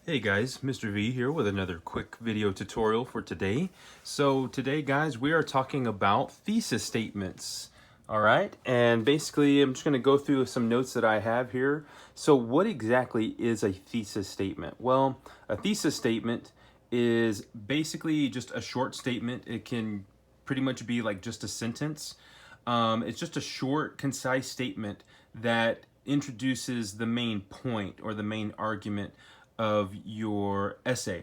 Hey guys, Mr. V here with another quick video tutorial for today. So today guys, we are talking about thesis statements. All right, and basically I'm just going to go through some notes that I have here. So what exactly is a thesis statement? Well, a thesis statement is basically just a short statement. It can pretty much be like just a sentence. It's just a short, concise statement that introduces the main point or the main argument of your essay.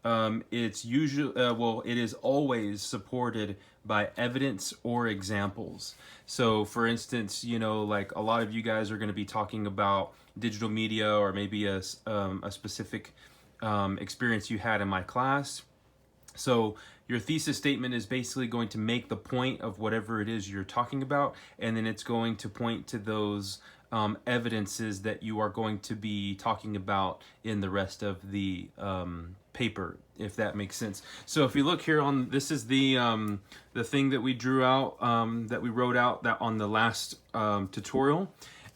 It's usually, it is always supported by evidence or examples. So for instance, like a lot of you guys are going to be talking about digital media or maybe a specific experience you had in my class. So your thesis statement is basically going to make the point of whatever it is you're talking about, and then it's going to point to those evidences that you are going to be talking about in the rest of the paper, if that makes sense. So if you look here on, this is the thing that we drew out, that we wrote out that on the last tutorial,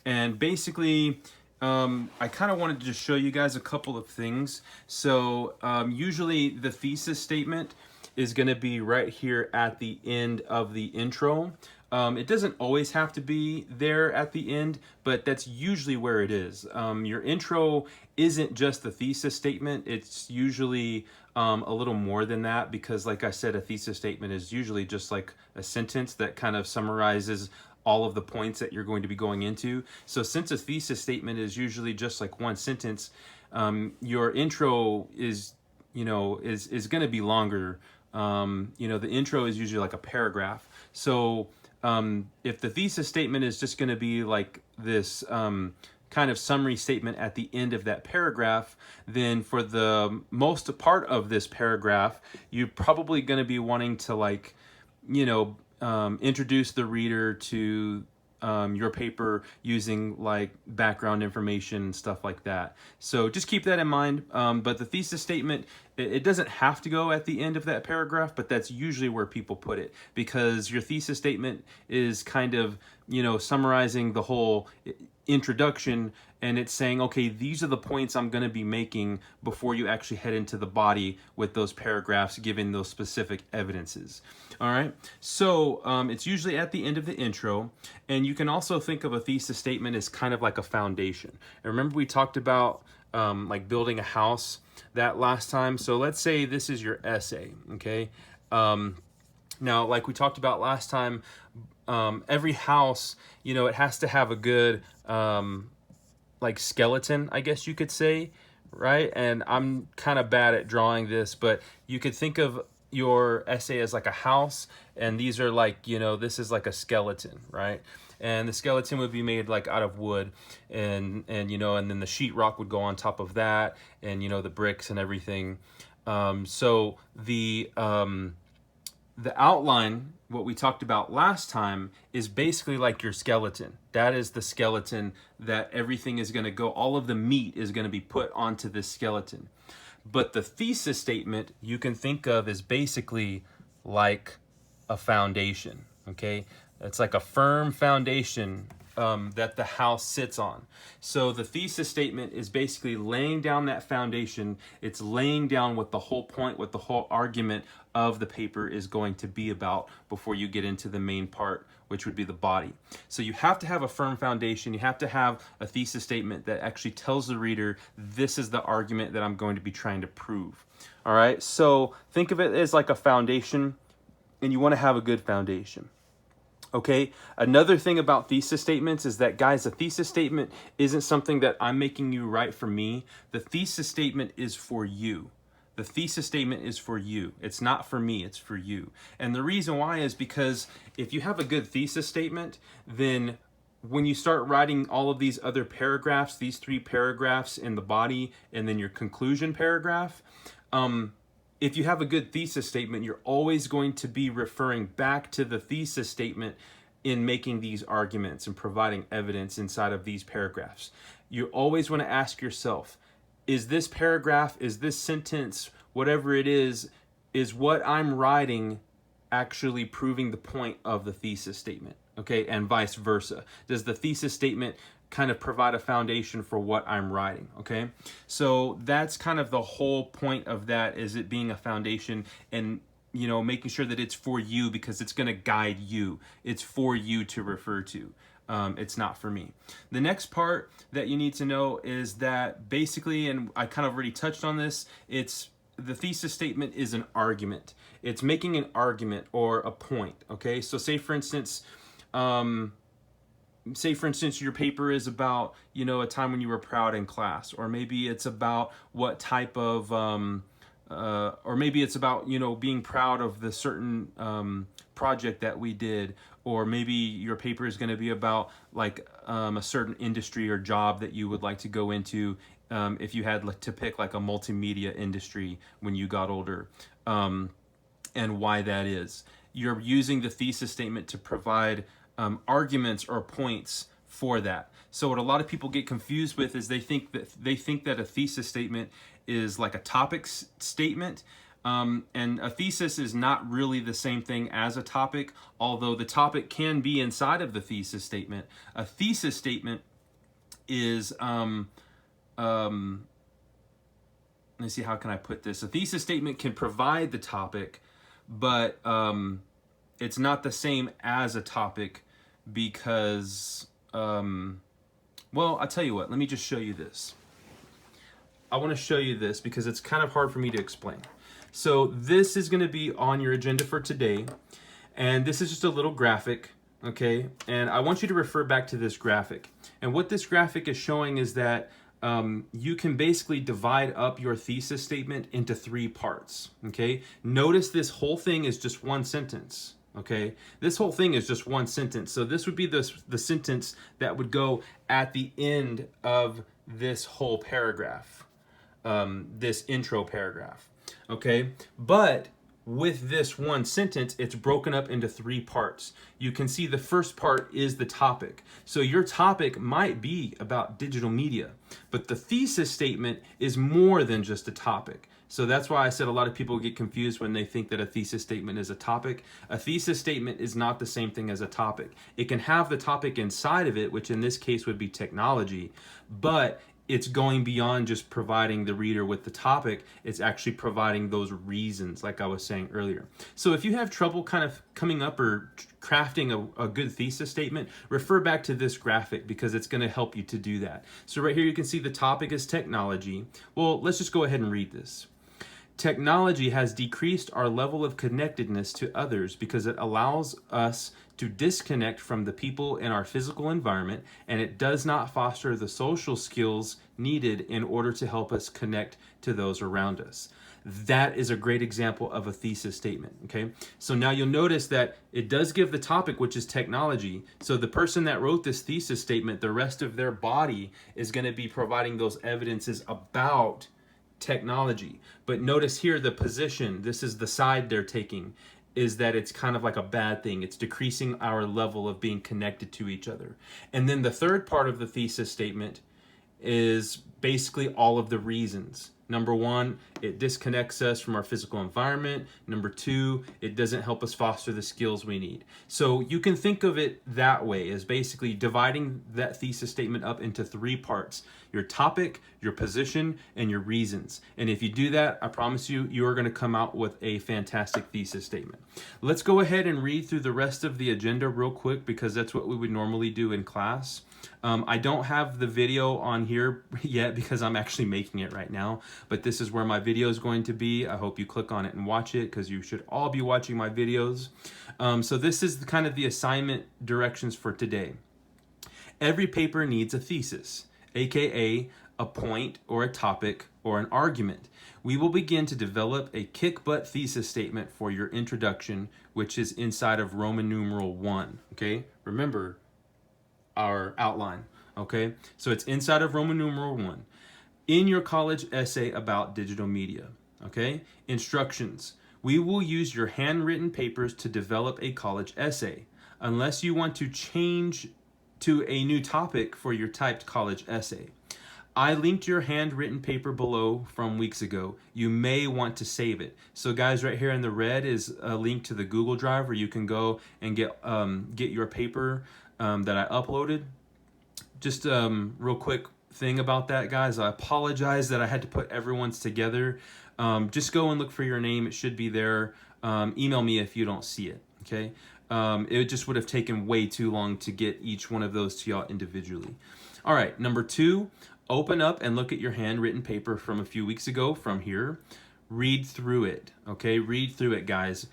and basically I kind of wanted to just show you guys a couple of things. So usually the thesis statement is going to be right here at the end of the intro. It doesn't always have to be there at the end, but that's usually where it is. Your intro isn't just the thesis statement. It's usually a little more than that because, like I said, a thesis statement is usually just like a sentence that kind of summarizes all of the points that you're going to be going into. So since a thesis statement is usually just like one sentence, your intro is going to be longer. The intro is usually like a paragraph. So if the thesis statement is just going to be like this kind of summary statement at the end of that paragraph, then for the most part of this paragraph, you're probably going to be wanting to introduce the reader to your paper using like background information and stuff like that. So just keep that in mind. But the thesis statement, it doesn't have to go at the end of that paragraph, but that's usually where people put it because your thesis statement is kind of, summarizing the whole introduction, and it's saying, okay, these are the points I'm going to be making before you actually head into the body with those paragraphs, giving those specific evidences. All right, so it's usually at the end of the intro, and you can also think of a thesis statement as kind of like a foundation. And remember we talked about like building a house that last time. So let's say this is your essay, okay? Now, like we talked about last time, every house, it has to have a good like skeleton, I guess you could say, right? And I'm kind of bad at drawing this, but you could think of your essay as like a house, and these are like, this is like a skeleton, right? And the skeleton would be made like out of wood, and then the sheetrock would go on top of that, and the bricks and everything. So the outline, what we talked about last time, is basically like your skeleton. That is the skeleton that everything is going to go, all of the meat is going to be put onto this skeleton. But the thesis statement you can think of as basically like a foundation, okay? It's like a firm foundation that the house sits on. So the thesis statement is basically laying down that foundation. It's laying down what the whole point, what the whole argument of the paper is going to be about before you get into the main part, which would be the body. So you have to have a firm foundation. You have to have a thesis statement that actually tells the reader, this is the argument that I'm going to be trying to prove. All right, so think of it as like a foundation, and you want to have a good foundation. Okay, another thing about thesis statements is that, guys, a thesis statement isn't something that I'm making you write for me. The thesis statement is for you. The thesis statement is for you. It's not for me, it's for you. And the reason why is because if you have a good thesis statement, then when you start writing all of these other paragraphs, these 3 paragraphs in the body, and then your conclusion paragraph, if you have a good thesis statement, you're always going to be referring back to the thesis statement in making these arguments and providing evidence inside of these paragraphs. You always want to ask yourself, is this paragraph, is this sentence, whatever it is what I'm writing actually proving the point of the thesis statement? Okay, and vice versa. Does the thesis statement kind of provide a foundation for what I'm writing, okay? So that's kind of the whole point of that, is it being a foundation and, you know, making sure that it's for you because it's going to guide you. It's for you to refer to. It's not for me. The next part that you need to know is that basically, and I kind of already touched on this, the thesis statement is an argument. It's making an argument or a point, okay? So say for instance, your paper is about, you know, a time when you were proud in class, or maybe it's about what type of, or maybe it's about, you know, being proud of the certain project that we did, or maybe your paper is going to be about like a certain industry or job that you would like to go into, if you had to pick like a multimedia industry when you got older, and why that is. You're using the thesis statement to provide arguments or points for that. So what a lot of people get confused with is they think that a thesis statement is like a topic statement, and a thesis is not really the same thing as a topic, although the topic can be inside of the thesis statement. A thesis statement is let me see, how can I put this? A thesis statement can provide the topic, but it's not the same as a topic because, well, I'll tell you what, let me just show you this. I want to show you this because it's kind of hard for me to explain. So this is going to be on your agenda for today, and this is just a little graphic, okay? And I want you to refer back to this graphic. And what this graphic is showing is that you can basically divide up your thesis statement into 3 parts, okay? Notice this whole thing is just one sentence, okay? This whole thing is just one sentence. So this would be the sentence that would go at the end of this whole paragraph, this intro paragraph, okay? But with this one sentence, it's broken up into 3 parts. You can see the first part is the topic. So your topic might be about digital media, but the thesis statement is more than just a topic. So that's why I said a lot of people get confused when they think that a thesis statement is a topic. A thesis statement is not the same thing as a topic. It can have the topic inside of it, which in this case would be technology, but it's going beyond just providing the reader with the topic. It's actually providing those reasons, like I was saying earlier. So if you have trouble kind of coming up or crafting a good thesis statement, refer back to this graphic because it's going to help you to do that. So right here you can see the topic is technology. Well, let's just go ahead and read this. Technology has decreased our level of connectedness to others because it allows us to disconnect from the people in our physical environment, and it does not foster the social skills needed in order to help us connect to those around us. That is a great example of a thesis statement, okay? So now you'll notice that it does give the topic, which is technology. So the person that wrote this thesis statement, the rest of their body is going to be providing those evidences about technology. But notice here the position, this is the side they're taking, is that it's kind of like a bad thing. It's decreasing our level of being connected to each other. And then the third part of the thesis statement is basically all of the reasons. Number 1, it disconnects us from our physical environment. Number 2, it doesn't help us foster the skills we need. So you can think of it that way, as basically dividing that thesis statement up into 3 parts: your topic, your position, and your reasons. And if you do that, I promise you, you are going to come out with a fantastic thesis statement. Let's go ahead and read through the rest of the agenda real quick because that's what we would normally do in class. I don't have the video on here yet because I'm actually making it right now, but this is where my video is going to be. I hope you click on it and watch it because you should all be watching my videos. So this is kind of the assignment directions for today. Every paper needs a thesis, aka a point or a topic or an argument. We will begin to develop a kick-butt thesis statement for your introduction, which is inside of Roman numeral 1, okay? Remember our outline, okay? So it's inside of Roman numeral 1. In your college essay about digital media, okay? Instructions. We will use your handwritten papers to develop a college essay. Unless you want to change to a new topic for your typed college essay. I linked your handwritten paper below from weeks ago. You may want to save it. So guys, right here in the red is a link to the Google Drive where you can go and get your paper that I uploaded. just real quick thing about that, guys. I apologize that I had to put everyone's together. Just go and look for your name. It should be there. Email me if you don't see it, okay? It just would have taken way too long to get each one of those to y'all individually. All right, number 2, open up and look at your handwritten paper from a few weeks ago from here. Read through it, okay? Read through it, guys.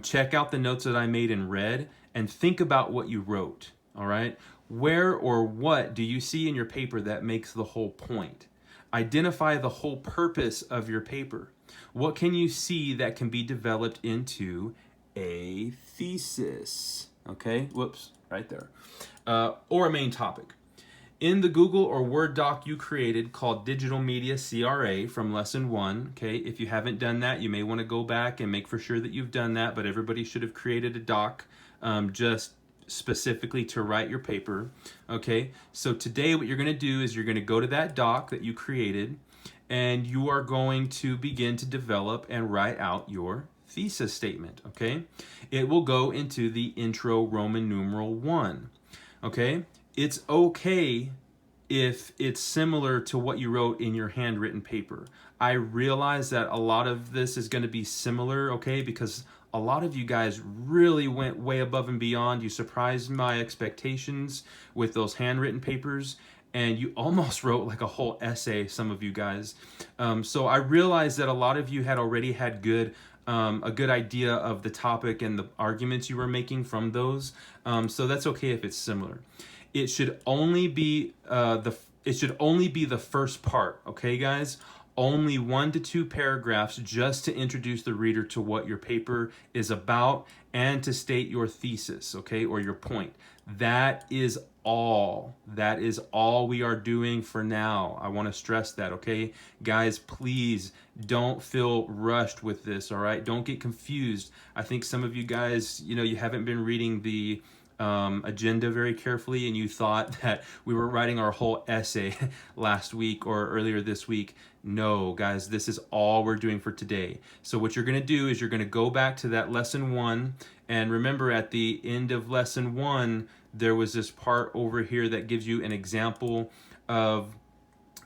Check out the notes that I made in red and think about what you wrote, all right? Where or what do you see in your paper that makes the whole point? Identify the whole purpose of your paper. What can you see that can be developed into a thesis? Okay, whoops, right there. Or a main topic. In the Google or Word doc you created called Digital Media CRA from Lesson 1, okay, if you haven't done that, you may want to go back and make for sure that you've done that, but everybody should have created a doc just specifically to write your paper, okay? So today what you're going to do is you're going to go to that doc that you created, and you are going to begin to develop and write out your thesis statement, okay? It will go into the intro Roman numeral 1, okay? It's okay if it's similar to what you wrote in your handwritten paper. I realize that a lot of this is going to be similar, okay, because a lot of you guys really went way above and beyond. You surprised my expectations with those handwritten papers, and you almost wrote like a whole essay, some of you guys. So I realized that a lot of you had already had a good idea of the topic and the arguments you were making from those. So that's okay if it's similar. It should only be the first part, okay, guys? Only 1 to 2 paragraphs just to introduce the reader to what your paper is about and to state your thesis, okay, or your point. That is all. That is all we are doing for now. I want to stress that, okay? Guys, please don't feel rushed with this, all right? Don't get confused. I think some of you guys, you haven't been reading the agenda very carefully, and you thought that we were writing our whole essay last week or earlier this week. No, guys, this is all we're doing for today. So what you're going to do is you're going to go back to that lesson 1, and remember at the end of lesson 1, there was this part over here that gives you an example of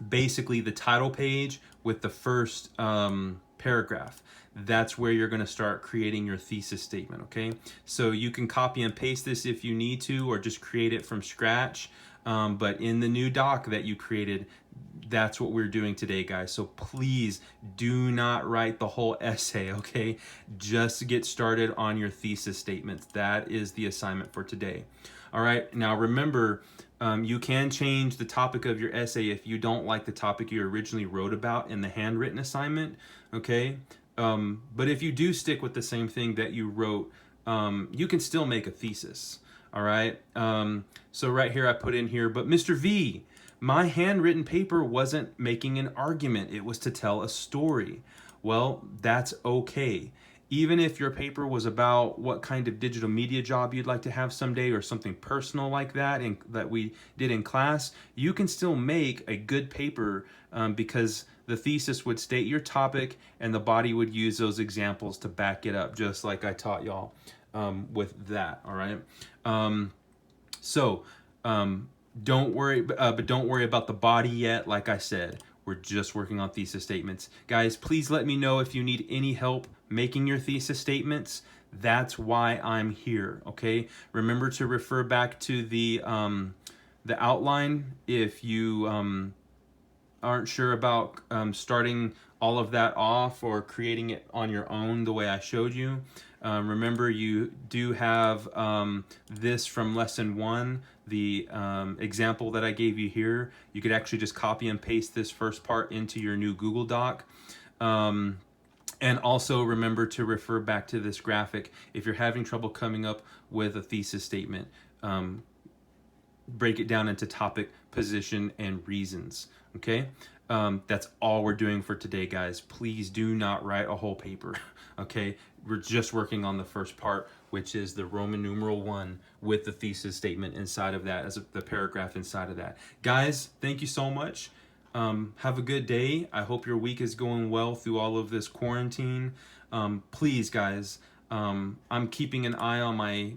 basically the title page with the first paragraph. That's where you're going to start creating your thesis statement, okay? So you can copy and paste this if you need to, or just create it from scratch. But in the new doc that you created, that's what we're doing today, guys. So please do not write the whole essay, okay? Just get started on your thesis statements. That is the assignment for today. All right, now remember, you can change the topic of your essay if you don't like the topic you originally wrote about in the handwritten assignment, okay? But if you do stick with the same thing that you wrote, you can still make a thesis, all right? So right here I put in here, but Mr. V, my handwritten paper wasn't making an argument. It was to tell a story. Well, that's okay. Even if your paper was about what kind of digital media job you'd like to have someday or something personal like that that we did in class, you can still make a good paper because the thesis would state your topic and the body would use those examples to back it up, just like I taught y'all with that, all right? Don't worry, but don't worry about the body yet. Like I said, we're just working on thesis statements. Guys, please let me know if you need any help making your thesis statements. That's why I'm here, okay? Remember to refer back to the outline if you aren't sure about starting all of that off or creating it on your own the way I showed you. Remember, you do have this from lesson 1, the example that I gave you here. You could actually just copy and paste this first part into your new Google Doc. And also remember to refer back to this graphic if you're having trouble coming up with a thesis statement. Break it down into topic, position, and reasons, okay? That's all we're doing for today, guys. Please do not write a whole paper, okay? We're just working on the first part, which is the Roman numeral 1 with the thesis statement inside of that, as the paragraph inside of that. Guys, thank you so much. Have a good day. I hope your week is going well through all of this quarantine. Please, guys, I'm keeping an eye on my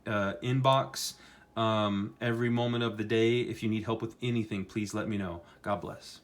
inbox. every moment of the day. If you need help with anything, please let me know. God bless.